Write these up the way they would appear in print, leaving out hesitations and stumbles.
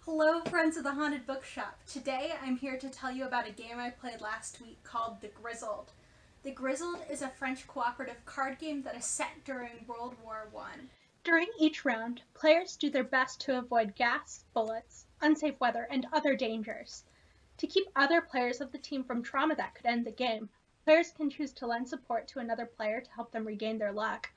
Hello friends of the Haunted Bookshop. Today I'm here to tell you about a game I played last week called The Grizzled. The Grizzled is a French cooperative card game that is set during World War I. During each round, players do their best to avoid gas, bullets, unsafe weather, and other dangers. To keep other players of the team from trauma that could end the game, players can choose to lend support to another player to help them regain their luck,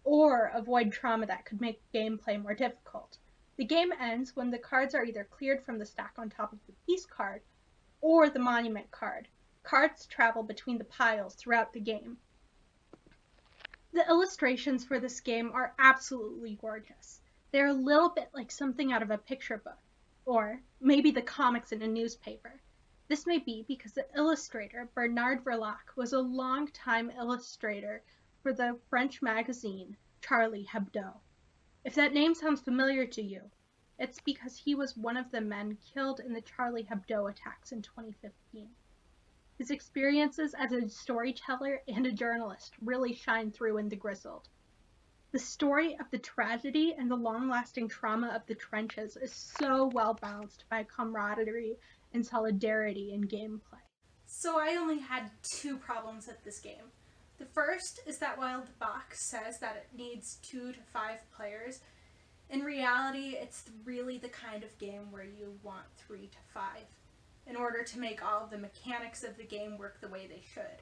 or avoid trauma that could make gameplay more difficult. The game ends when the cards are either cleared from the stack on top of the peace card or the monument card. Cards travel between the piles throughout the game. The illustrations for this game are absolutely gorgeous. They're a little bit like something out of a picture book, or maybe the comics in a newspaper. This may be because the illustrator, Bernard Verlac, was a long-time illustrator for the French magazine Charlie Hebdo. If that name sounds familiar to you, it's because he was one of the men killed in the Charlie Hebdo attacks in 2015. His experiences as a storyteller and a journalist really shine through in The Grizzled. The story of the tragedy and the long-lasting trauma of the trenches is so well balanced by camaraderie and solidarity in gameplay. So I only had two problems with this game. The first is that while the box says that it needs 2 to 5 players, in reality it's really the kind of game where you want 3 to 5 in order to make all of the mechanics of the game work the way they should.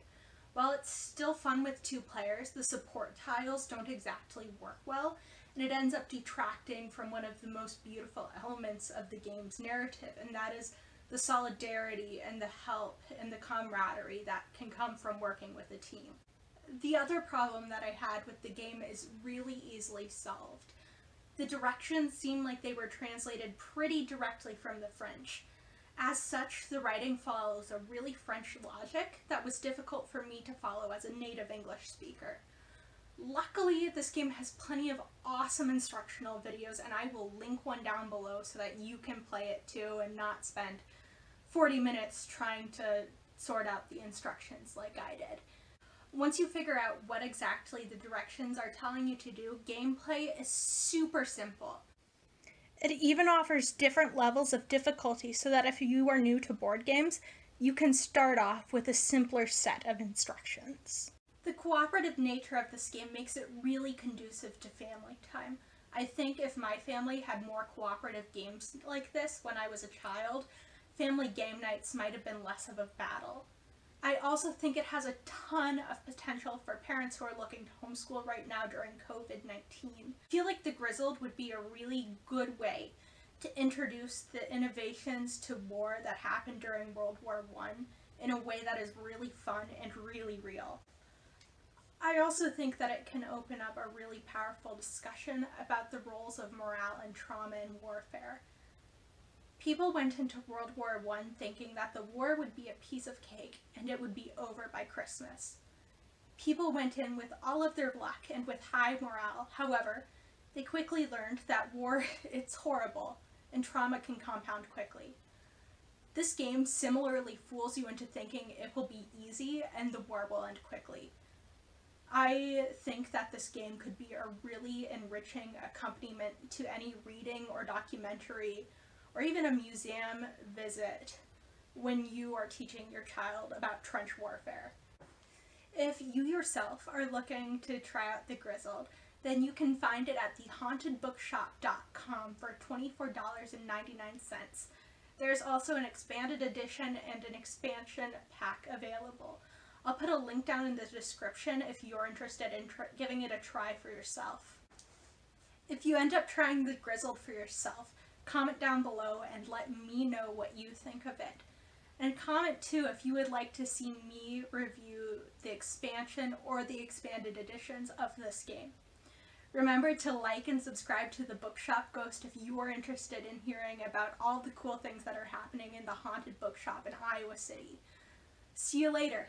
While it's still fun with 2 players, the support tiles don't exactly work well, and it ends up detracting from one of the most beautiful elements of the game's narrative, and that is the solidarity and the help and the camaraderie that can come from working with a team. The other problem that I had with the game is really easily solved. The directions seem like they were translated pretty directly from the French. As such, the writing follows a really French logic that was difficult for me to follow as a native English speaker. Luckily, this game has plenty of awesome instructional videos, and I will link one down below so that you can play it too and not spend 40 minutes trying to sort out the instructions like I did. Once you figure out what exactly the directions are telling you to do, gameplay is super simple. It even offers different levels of difficulty so that if you are new to board games, you can start off with a simpler set of instructions. The cooperative nature of this game makes it really conducive to family time. I think if my family had more cooperative games like this when I was a child, family game nights might have been less of a battle. I also think it has a ton of potential for parents who are looking to homeschool right now during COVID-19. I feel like The Grizzled would be a really good way to introduce the innovations to war that happened during World War I in a way that is really fun and really real. I also think that it can open up a really powerful discussion about the roles of morale and trauma in warfare. People went into World War I thinking that the war would be a piece of cake and it would be over by Christmas. People went in with all of their luck and with high morale. However, they quickly learned that war, it's horrible, and trauma can compound quickly. This game similarly fools you into thinking it will be easy and the war will end quickly. I think that this game could be a really enriching accompaniment to any reading or documentary or even a museum visit when you are teaching your child about trench warfare. If you yourself are looking to try out The Grizzled, then you can find it at thehauntedbookshop.com for $24.99. There's also an expanded edition and an expansion pack available. I'll put a link down in the description if you're interested in giving it a try for yourself. If you end up trying The Grizzled for yourself, comment down below and let me know what you think of it. And comment too if you would like to see me review the expansion or the expanded editions of this game. Remember to like and subscribe to the Bookshop Ghost if you are interested in hearing about all the cool things that are happening in the Haunted Bookshop in Iowa City. See you later!